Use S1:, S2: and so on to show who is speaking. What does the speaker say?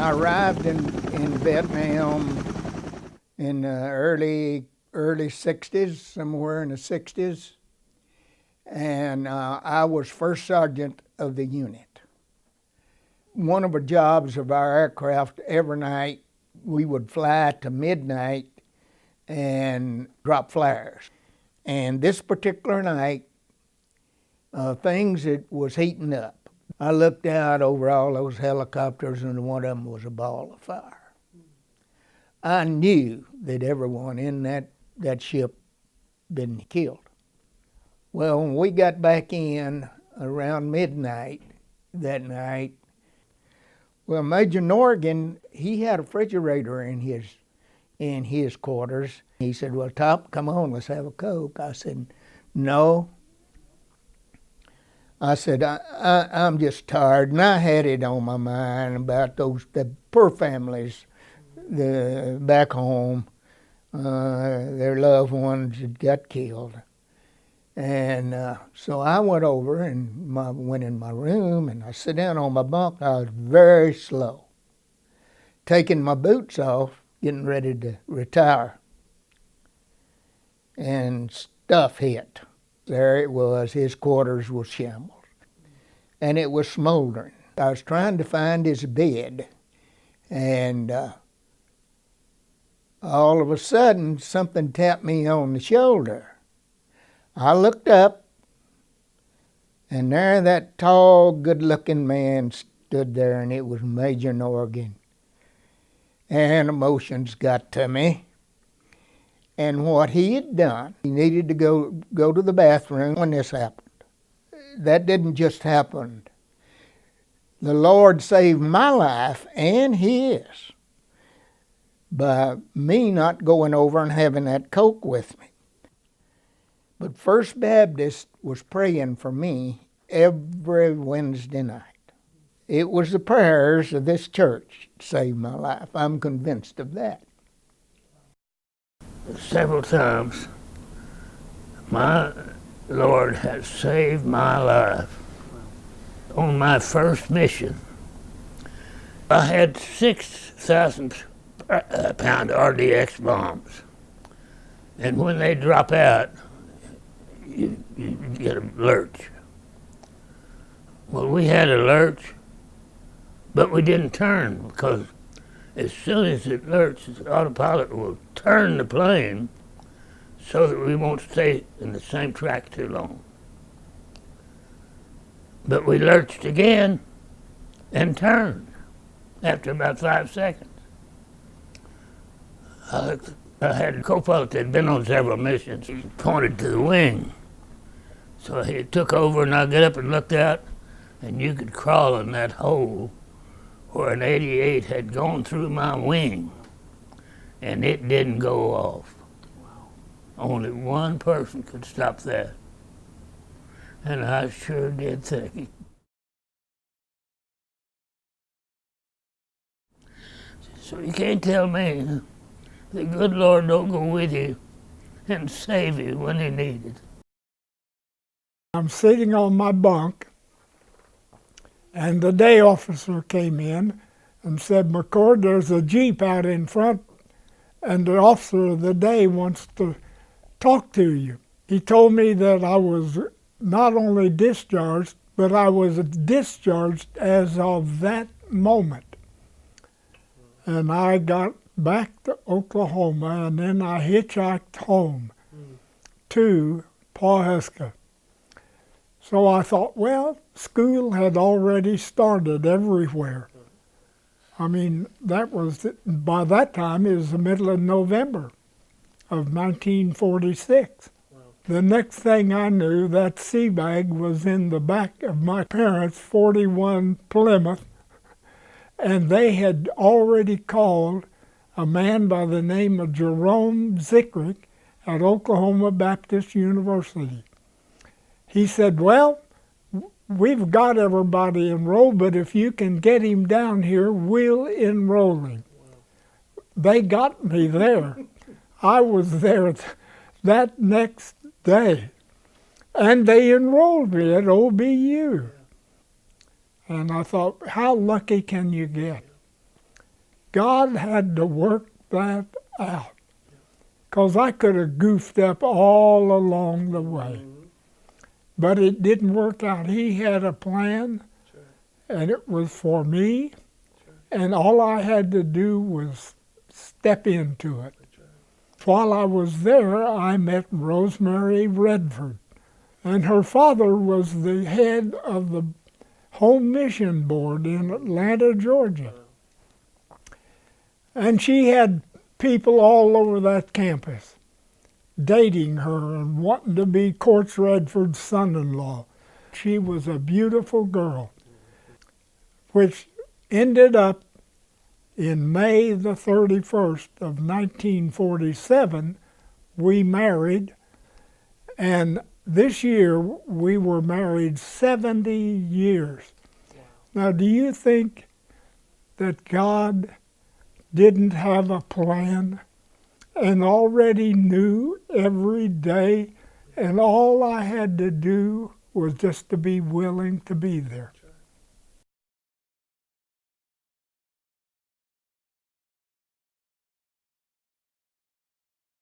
S1: I arrived in Vietnam in the early 60s, somewhere in the 60s, and I was first sergeant of the unit. One of the jobs of our aircraft, every night we would fly to midnight and drop flares. And this particular night, it was heating up. I looked out over all those helicopters, and one of them was a ball of fire. I knew that everyone in that ship been killed. Well, when we got back in around midnight that night, well, Major Norgan, he had a refrigerator in his quarters. He said, "Well, Top, come on, let's have a Coke." I said, "No." I said, I'm just tired, and I had it on my mind about the poor families back home, their loved ones had got killed. And so I went over and went in my room, and I sat down on my bunk. I was very slow, taking my boots off, getting ready to retire. And stuff hit. There it was, his quarters was shambles, and it was smoldering. I was trying to find his bed, and all of a sudden, something tapped me on the shoulder. I looked up, and there that tall, good-looking man stood there, and it was Major Norgan. And emotions got to me. And what he had done, he needed to go to the bathroom when this happened. That didn't just happen. The Lord saved my life and his by me not going over and having that Coke with me. But First Baptist was praying for me every Wednesday night. It was the prayers of this church that saved my life. I'm convinced of that.
S2: Several times, my Lord has saved my life. On my first mission, I had 6,000 pound RDX bombs. And when they drop out, you get a lurch. Well, we had a lurch, but we didn't turn, because as soon as it lurches, the autopilot will turn the plane so that we won't stay in the same track too long. But we lurched again and turned after about 5 seconds. I had a co-pilot that had been on several missions. He pointed to the wing. So he took over, and I got up and looked out, and you could crawl in that hole where an 88 had gone through my wing, and it didn't go off. Wow. Only one person could stop that, and I sure did thank him. So you can't tell me the good Lord don't go with you and save you when you need it.
S3: I'm sitting on my bunk, and the day officer came in and said, "McCord, there's a Jeep out in front, and the officer of the day wants to talk to you." He told me that I was not only discharged, but I was discharged as of that moment. And I got back to Oklahoma, and then I hitchhiked home to Pawhuska. So I thought, well, school had already started everywhere. I mean, by that time, it was the middle of November of 1946. Wow. The next thing I knew, that sea bag was in the back of my parents' 41 Plymouth, and they had already called a man by the name of Jerome Zickrick at Oklahoma Baptist University. He said, "Well, we've got everybody enrolled, but if you can get him down here, we'll enroll him." Wow. They got me there. I was there that next day, and they enrolled me at OBU. And I thought, how lucky can you get? God had to work that out. Because I could have goofed up all along the way. But it didn't work out. He had a plan, and it was for me, and all I had to do was step into it. While I was there, I met Rosemary Redford, and her father was the head of the Home Mission Board in Atlanta, Georgia. And she had people all over that campus dating her and wanting to be Courts Redford's son-in-law. She was a beautiful girl, which ended up in May the 31st of 1947, we married, and this year we were married 70 years. Now, do you think that God didn't have a plan and already knew every day, and all I had to do was just to be willing to be there?